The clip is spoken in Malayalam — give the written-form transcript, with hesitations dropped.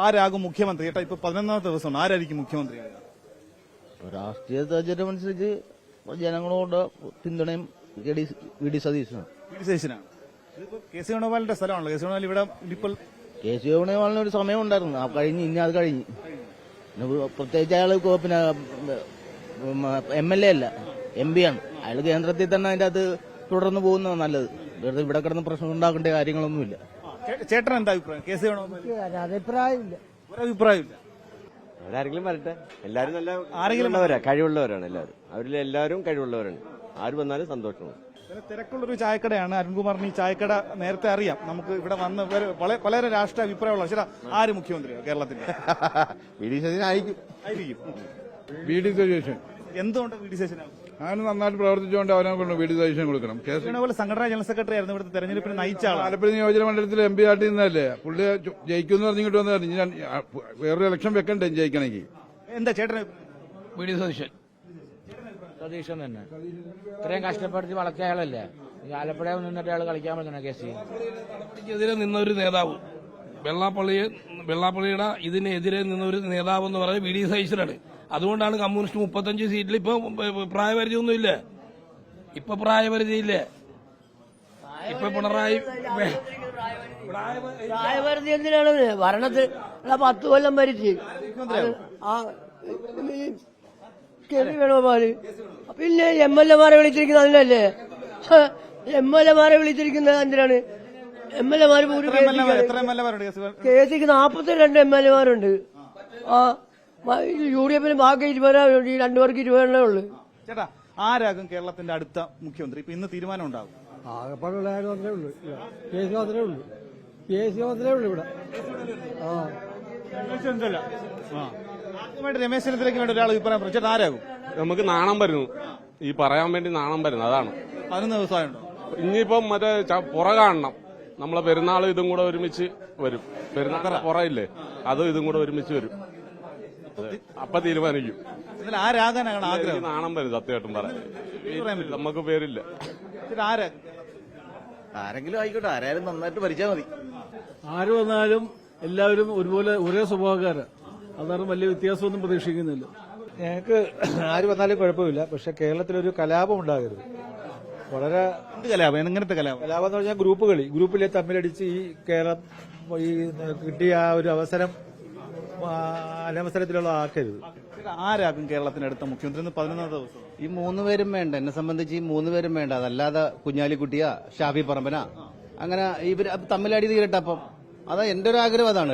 ആരാകും മുഖ്യമന്ത്രി? ചേട്ടാ, ഇപ്പൊ 11ാമത്തെ ദിവസമാണ്. ആരായിരിക്കും മുഖ്യമന്ത്രി? രാഷ്ട്രീയ സാഹചര്യം അനുസരിച്ച് ജനങ്ങളോട് പിന്തുണയും വി ഡി സതീശനാണ്. ഇതിപ്പോ കെ സി വേണുഗോപാലിന്റെ സ്ഥലമാണല്ലോ. കെ സി വേണുഗോപാൽ ഇവിടെ ഇപ്പോൾ കെ സി വേണുഗോപാലിന് ഒരു സമയം ഉണ്ടായിരുന്നു, കഴിഞ്ഞ് ഇനി അത് കഴിഞ്ഞ്. പ്രത്യേകിച്ച് അയാൾ പിന്നെ MLA അല്ല, MP ആണ്. അയാൾ കേന്ദ്രത്തിൽ തന്നെ അതിന്റെ അത് തുടർന്ന് പോകുന്നതാണ് നല്ലത്. വെറുതെ ഇവിടെ കിടന്ന് പ്രശ്നം ഉണ്ടാക്കേണ്ട കാര്യങ്ങളൊന്നുമില്ല. ചേട്ടൻ എന്താ അഭിപ്രായം? കെ സി വേണുഗോപാൽ ഒരഭിപ്രായമില്ല. അവരാരെങ്കിലും വരട്ടെ. എല്ലാവരും നല്ല ആരെങ്കിലും കഴിവുള്ളവരാണ്. എല്ലാവരും കഴിവുള്ളവരാണ്. ആര് വന്നാലും സന്തോഷമാണ്. തിരക്കുള്ളൊരു ചായക്കടയാണ് അരുൺകുമാറിന്. ഈ ചായക്കട നേരത്തെ അറിയാം. നമുക്ക് ഇവിടെ വന്ന് വളരെ രാഷ്ട്രീയ അഭിപ്രായമുള്ള ചേട്ടാ, ആര് മുഖ്യമന്ത്രിയാണ് കേരളത്തിന്റെ? വി ഡി സതീശനായിരിക്കും. V D Satheesan. എന്തുകൊണ്ട് വി ഡി സതീശനാണ്? അവന് നന്നായിട്ട് പ്രവർത്തിച്ചുകൊണ്ട് അവനെ കൊണ്ട് വി ഡി സതീശൻ കൊടുക്കണം. പോലെ സംഘടനാ ജനറൽ സെക്രട്ടറി ആയിരുന്നു. ഇവിടുത്തെ തെരഞ്ഞെടുപ്പിന് നയിച്ച ആളാണ്. ആലപ്പുഴ നിയോജക മണ്ഡലത്തിൽ MP ആയിട്ട് നിന്നല്ലേ പുള്ളി ജയിക്കുമെന്ന് പറഞ്ഞിട്ട് വന്നതാണ്. വേറൊരു ഇലക്ഷൻ വെക്കണ്ടേ ജയിക്കണമെങ്കിൽ? എന്താ ചേട്ടന്? വി ഡി സതീശൻ തന്നെ. ഇത്രയും കഷ്ടപ്പെടുത്തി വളർത്തിയ അയാളല്ലേ. ആലപ്പുഴ നിന്നിട്ട് അയാൾ കളിക്കാൻ പറ്റുന്ന കേസ് എതിരെ നിന്ന ഒരു നേതാവ്, വെള്ളാപ്പള്ളിയുടെ ഇതിനെതിരെ നിന്ന ഒരു നേതാവ് എന്ന് പറയുന്നത് വി ഡി സതീശനാണ്. അതുകൊണ്ടാണ് കമ്മ്യൂണിസ്റ്റ് 35 സീറ്റിൽ ഇപ്പൊ പ്രായപരിധി ഒന്നുമില്ല. ഇപ്പൊ പ്രായപരിധിയില്ലേ? ഇപ്പൊ പിണറായി പ്രായപരിധി എന്തിനാണ്? ഭരണത്തിൽ 10 കൊല്ലം ഭരിച്ച് വേണോപാല്. പിന്നെ MLA-മാരെ വിളിച്ചിരിക്കുന്നത് അതിനല്ലേ? MLA-മാരെ വിളിച്ചിരിക്കുന്നത് എന്തിനാണ്? MLA-മാര് കേസിക്ക് 42 MLA-മാരുണ്ട്. UDF-ന് ബാക്കി 20 2 പേർക്ക് 20 ഉള്ളു. ചേട്ടാ, ആരാകും കേരളത്തിന്റെ അടുത്ത മുഖ്യമന്ത്രി? ഇപ്പൊ ഇന്ന് തീരുമാനം ഉണ്ടാകും. ആകെപ്പാടുള്ള ആരും മാത്രമേ ഉള്ളൂ. കേസ് മാത്രമേ ഉള്ളൂ. കേസ് മാത്രമേ ഉള്ളൂ ഇവിടെ. ആദ്യമായിട്ട് രമേശ് ചെന്നിത്തലയ്ക്ക് വേണ്ടി ഒരാൾ അഭിപ്രായം പറഞ്ഞു. ചേട്ടാ, ആരാകും? നമുക്ക് നാണം വരുന്നു, ഈ പറയാൻ വേണ്ടി നാണം വരുന്നു. അതാണ് 11 ദിവസമായുണ്ടോ? ഇനിയിപ്പം മറ്റേ പുറ കാണണം. നമ്മളെ പെരുന്നാൾ ഇതും കൂടെ ഒരുമിച്ച് വരും. പെരുന്നാളിന്റെ പുറയില്ലേ, അതും ഇതും കൂടെ ഒരുമിച്ച് വരും. അപ്പൊ തീരുമാനിക്കും. ആരാകാനാണ് ആഗ്രഹം? നാണം വരും സത്യമായിട്ടും പറയാൻ. നമുക്ക് പേരില്ല. ആരെങ്കിലും ആയിക്കോട്ടെ, ആരായാലും നന്നായിട്ട് ഭരിച്ചാൽ മതി. ആര് വന്നാലും എല്ലാവരും ഒരുപോലെ ഒരേ സ്വഭാവക്കാരാണ്. അതാണ് വലിയ വ്യത്യാസമൊന്നും പ്രതീക്ഷിക്കുന്നില്ല. ഞങ്ങൾക്ക് ആര് വന്നാലും കുഴപ്പമില്ല. പക്ഷെ കേരളത്തിലൊരു കലാപം ഉണ്ടാകരുത്. വളരെ കലാപം. എങ്ങനത്തെ കലാപം? കലാപം എന്ന് പറഞ്ഞാൽ ഗ്രൂപ്പിലെ തമ്മിലടിച്ച് ഈ കേരളം ഈ കിട്ടിയ ആ ഒരു അവസരം അനവസരത്തിലുള്ള ആക്കരുത്. ആരാകും കേരളത്തിന് അടുത്ത മുഖ്യമന്ത്രി? 11ാം ദിവസം. ഈ 3 പേരും വേണ്ട. എന്നെ സംബന്ധിച്ച് ഈ 3 പേരും വേണ്ട. അതല്ലാതെ കുഞ്ഞാലിക്കുട്ടിയാ, ഷാഫി പറമ്പന, അങ്ങനെ ഇവർ തമ്മിലടി തീരട്ടെ. അപ്പം അതാ എന്റെ ഒരു ആഗ്രഹം. അതാണ്.